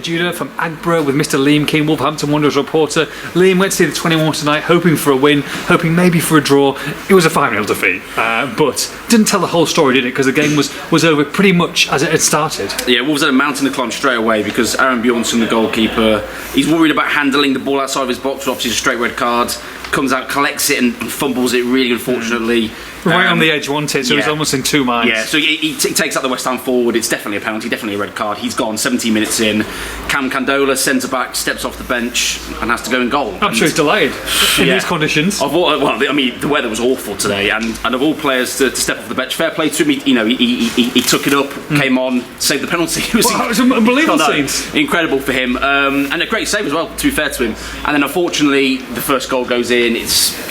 Judah from Agborough with Mr. Liam King, Wolverhampton Wanderers reporter. Liam went to see the 21 tonight, hoping for a win, hoping maybe for a draw. It was a 5-0 defeat, but didn't tell the whole story, did it? Because the game was over pretty much as it had started. Yeah, Wolves had a mountain to climb straight away because Aaron Bjornsson, the goalkeeper, he's worried about handling the ball outside of his box, obviously a straight red card. Comes out, collects it and fumbles it really unfortunately. Right on the edge, wasn't it? So he's almost in two minds. Yeah, so he takes out the West Ham forward. It's definitely a penalty, definitely a red card. He's gone 17 minutes in. Cam Candola, centre-back, steps off the bench and has to go in goal. I'm sure he's delayed in these conditions. The weather was awful today, and of all players to step off the bench, fair play to him. He took it up, came on, saved the penalty. It was unbelievable scenes. Incredible for him, and a great save as well, to be fair to him. And then unfortunately, the first goal goes in. It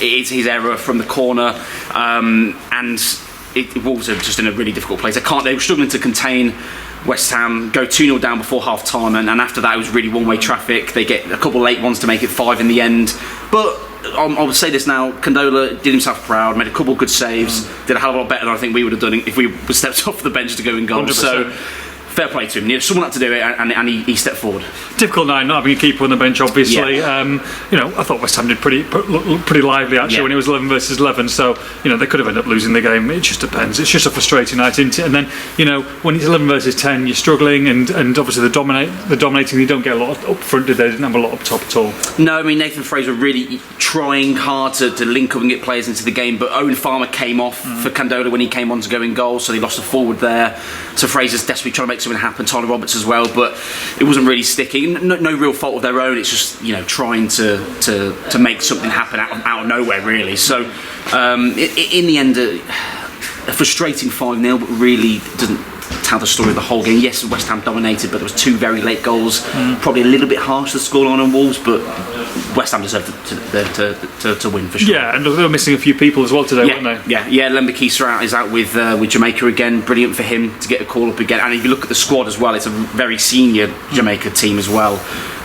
is his error from the corner. And Wolves are just in a really difficult place. They were struggling to contain West Ham, go 2-0 down before half time, and after that it was really one-way traffic. They get a couple late ones to make it 5 in the end. But I would say this now, Candola did himself proud, made a couple good saves, did a hell of a lot better than I think we would have done if we were stepped off the bench to go in goal. 100%. So fair play to him. Someone had to do it, and he stepped forward. Difficult night, not having a keeper on the bench, obviously. Yeah. I thought West Ham did pretty lively actually when it was 11 versus 11. So they could have ended up losing the game. It just depends. It's just a frustrating night, isn't it? And then when it's 11 versus 10, you're struggling, and obviously the dominating. You don't get a lot up front. They didn't have a lot up top at all. No, I mean Nathan Fraser really trying hard to link up and get players into the game, but Owen Farmer came off for Candola when he came on to go in goal, so they lost a forward there. So Fraser's desperately trying to make something happen. Tyler Roberts as well, but it wasn't really sticking. No real fault of their own. It's just trying to make something happen out of nowhere, really. So in the end, a frustrating 5-0, but really doesn't tell the story of the whole game. Yes, West Ham dominated, but there was 2 very late goals. Probably a little bit harsh, the scoreline on Wolves, but West Ham deserved to win for sure. Yeah, and they were missing a few people as well today, weren't they? Yeah. Lemba Kisa is out with Jamaica again. Brilliant for him to get a call up again. And if you look at the squad as well, it's a very senior Jamaica team as well.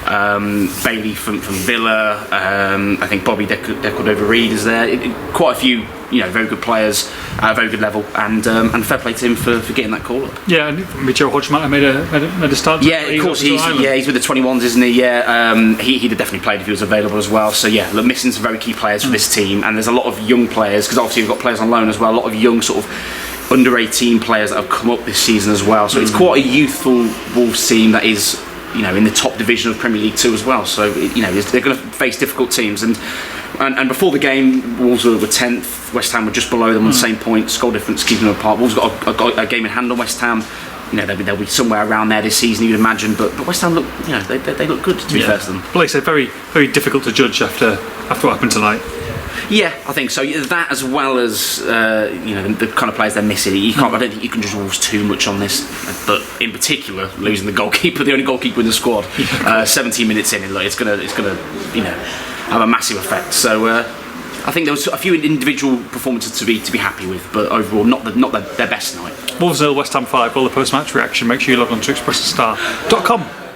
Bailey from Villa, I think Bobby Decordova-Reid is there. Quite a few, very good players at a very good level, and fair play to him for getting that call up. Yeah, and Mitchell Hodgman made a start. Yeah, of course he's with the 21s, isn't he? Yeah, he'd have definitely played if he was available as well. So yeah, missing some very key players for this team, and there's a lot of young players because obviously we've got players on loan as well. A lot of young sort of under 18 players that have come up this season as well. So it's quite a youthful Wolves team that is in the top division of Premier League 2 as well. So they're going to face difficult teams, and before the game, Wolves were 10th. West Ham were just below them on the same points. Goal difference keeping them apart. Wolves got a game in hand on West Ham. They'll be somewhere around there this season, you'd imagine. But West Ham look, they look good, to be fair to them. Like I said, very, very difficult to judge after what happened tonight. Yeah, I think so. That, as well as the kind of players they're missing. I don't think you can judge Wolves too much on this, but in particular, losing the goalkeeper, the only goalkeeper in the squad, 17 minutes in, it's gonna have a massive effect. So I think there was a few individual performances to be happy with, but overall, not their best night. Wolves 0, West Ham 5. All the post-match reaction. Make sure you log on to expressstar.com.